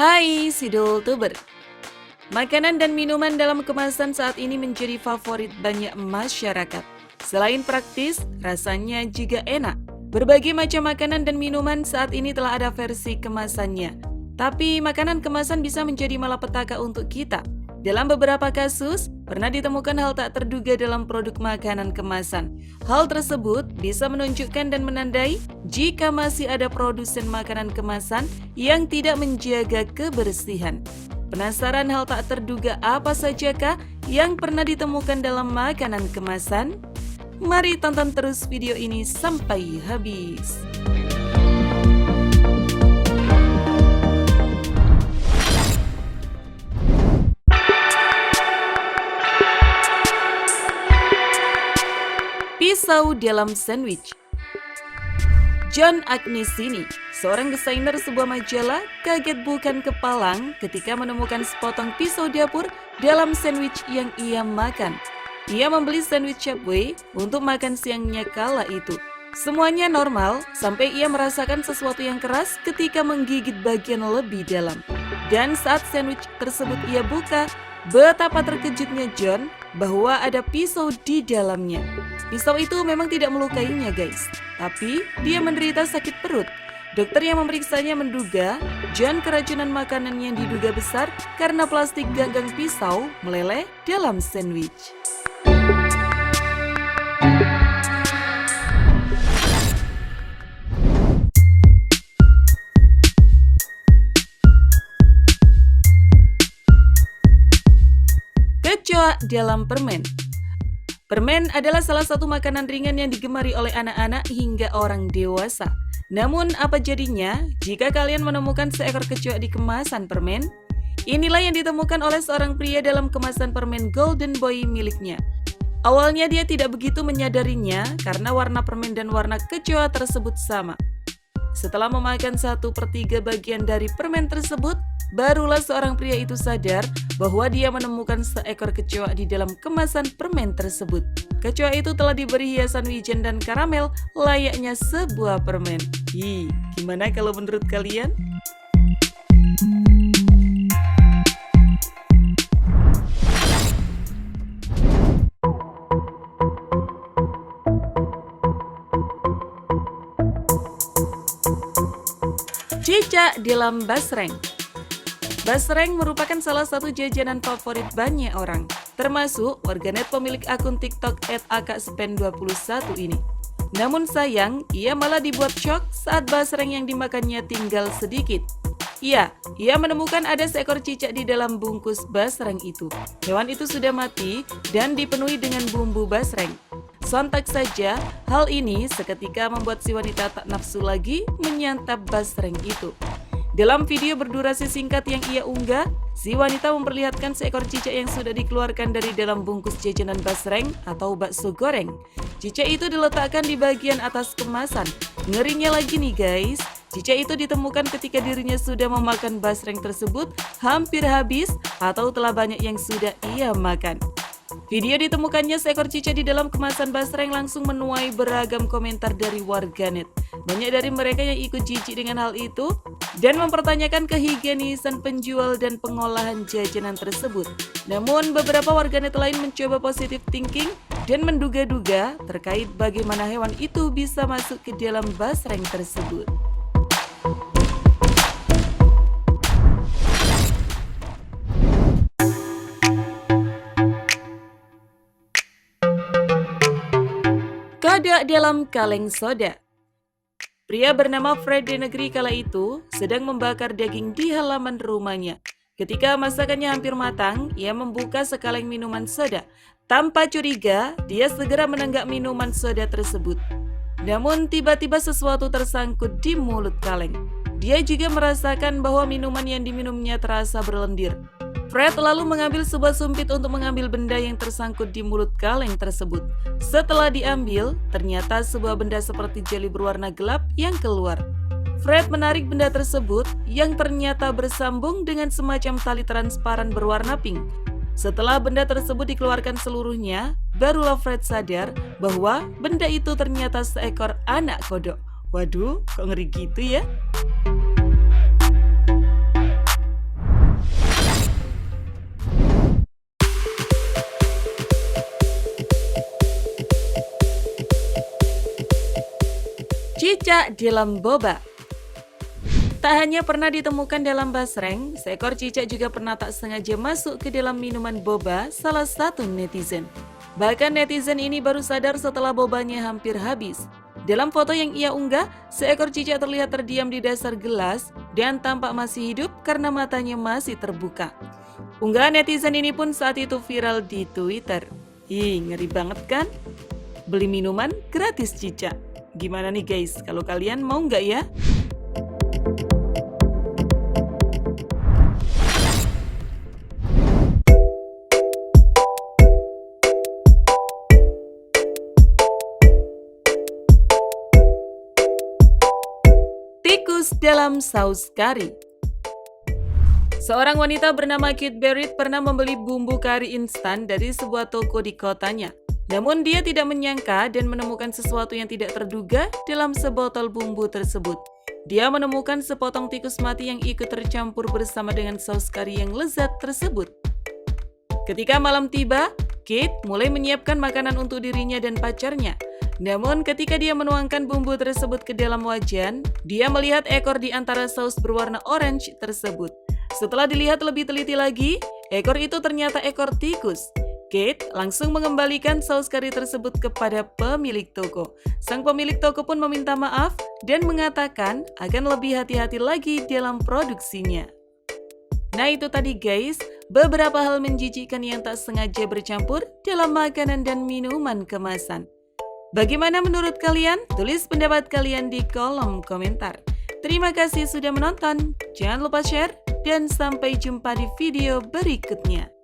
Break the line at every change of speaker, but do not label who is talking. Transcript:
Hai Sidul Tuber. Makanan dan minuman dalam kemasan saat ini menjadi favorit banyak masyarakat. Selain praktis, rasanya juga enak. Berbagai macam makanan dan minuman saat ini telah ada versi kemasannya. Tapi makanan kemasan bisa menjadi malapetaka untuk kita. Dalam beberapa kasus, pernah ditemukan hal tak terduga dalam produk makanan kemasan. Hal tersebut bisa menunjukkan dan menandai jika masih ada produsen makanan kemasan yang tidak menjaga kebersihan. Penasaran hal tak terduga apa sajakah yang pernah ditemukan dalam makanan kemasan? Mari tonton terus video ini sampai habis. Pisau dalam sandwich. John Agnesini, seorang desainer sebuah majalah, kaget bukan kepalang ketika menemukan sepotong pisau dapur dalam sandwich yang ia makan. Ia membeli sandwich Subway untuk makan siangnya kala itu. Semuanya normal sampai ia merasakan sesuatu yang keras ketika menggigit bagian lebih dalam. Dan saat sandwich tersebut ia buka, betapa terkejutnya John bahwa ada pisau di dalamnya. Pisau itu memang tidak melukainya guys, tapi dia menderita sakit perut. Dokter yang memeriksanya menduga John keracunan makanan yang diduga besar karena plastik ganggang pisau meleleh dalam sandwich. Kecoa dalam permen. Permen adalah salah satu makanan ringan yang digemari oleh anak-anak hingga orang dewasa. Namun apa jadinya jika kalian menemukan seekor kecoa di kemasan permen? Inilah yang ditemukan oleh seorang pria dalam kemasan permen Golden Boy miliknya. Awalnya dia tidak begitu menyadarinya karena warna permen dan warna kecoa tersebut sama. Setelah memakan 1/3 bagian dari permen tersebut, barulah seorang pria itu sadar bahwa dia menemukan seekor kecoa di dalam kemasan permen tersebut. Kecoa itu telah diberi hiasan wijen dan karamel layaknya sebuah permen. Gimana kalau menurut kalian? Cicak dalam basreng. Basreng merupakan salah satu jajanan favorit banyak orang, termasuk warganet pemilik akun TikTok @akspen21 ini. Namun sayang, ia malah dibuat shock saat basreng yang dimakannya tinggal sedikit. Ia menemukan ada seekor cicak di dalam bungkus basreng itu. Hewan itu sudah mati dan dipenuhi dengan bumbu basreng. Sontak saja, hal ini seketika membuat si wanita tak nafsu lagi menyantap basreng itu. Dalam video berdurasi singkat yang ia unggah, si wanita memperlihatkan seekor cicak yang sudah dikeluarkan dari dalam bungkus jajanan basreng atau bakso goreng. Cicak itu diletakkan di bagian atas kemasan. Ngerinya lagi nih guys, cicak itu ditemukan ketika dirinya sudah memakan basreng tersebut hampir habis atau telah banyak yang sudah ia makan. Video ditemukannya seekor cicak di dalam kemasan basreng langsung menuai beragam komentar dari warganet. Banyak dari mereka yang ikut jijik dengan hal itu dan mempertanyakan kehigienisan penjual dan pengolahan jajanan tersebut. Namun beberapa warganet lain mencoba positive thinking dan menduga-duga terkait bagaimana hewan itu bisa masuk ke dalam basreng tersebut. Kodok dalam kaleng soda. Pria bernama Fred di negeri kala itu sedang membakar daging di halaman rumahnya. Ketika masakannya hampir matang, ia membuka sekaleng minuman soda. Tanpa curiga, dia segera menenggak minuman soda tersebut. Namun tiba-tiba sesuatu tersangkut di mulut kaleng. Dia juga merasakan bahwa minuman yang diminumnya terasa berlendir. Fred lalu mengambil sebuah sumpit untuk mengambil benda yang tersangkut di mulut kaleng tersebut. Setelah diambil, ternyata sebuah benda seperti jeli berwarna gelap yang keluar. Fred menarik benda tersebut yang ternyata bersambung dengan semacam tali transparan berwarna pink. Setelah benda tersebut dikeluarkan seluruhnya, barulah Fred sadar bahwa benda itu ternyata seekor anak kodok. Waduh, kok ngeri gitu ya? Cicak dalam boba. Tak hanya pernah ditemukan dalam basreng, seekor cicak juga pernah tak sengaja masuk ke dalam minuman boba salah satu netizen. Bahkan netizen ini baru sadar setelah bobanya hampir habis. Dalam foto yang ia unggah, seekor cicak terlihat terdiam di dasar gelas dan tampak masih hidup karena matanya masih terbuka. Unggahan netizen ini pun saat itu viral di Twitter. Ih, ngeri banget kan? Beli minuman gratis cicak. Gimana nih guys, kalau kalian mau nggak ya? Tikus dalam saus kari. Seorang wanita bernama Kate Barrett pernah membeli bumbu kari instan dari sebuah toko di kotanya. Namun dia tidak menyangka dan menemukan sesuatu yang tidak terduga dalam sebotol bumbu tersebut. Dia menemukan sepotong tikus mati yang ikut tercampur bersama dengan saus kari yang lezat tersebut. Ketika malam tiba, Kate mulai menyiapkan makanan untuk dirinya dan pacarnya. Namun ketika dia menuangkan bumbu tersebut ke dalam wajan, dia melihat ekor di antara saus berwarna orange tersebut. Setelah dilihat lebih teliti lagi, ekor itu ternyata ekor tikus. Kate langsung mengembalikan saus kari tersebut kepada pemilik toko. Sang pemilik toko pun meminta maaf dan mengatakan akan lebih hati-hati lagi dalam produksinya. Nah itu tadi guys, beberapa hal menjijikkan yang tak sengaja bercampur dalam makanan dan minuman kemasan. Bagaimana menurut kalian? Tulis pendapat kalian di kolom komentar. Terima kasih sudah menonton, jangan lupa share, dan sampai jumpa di video berikutnya.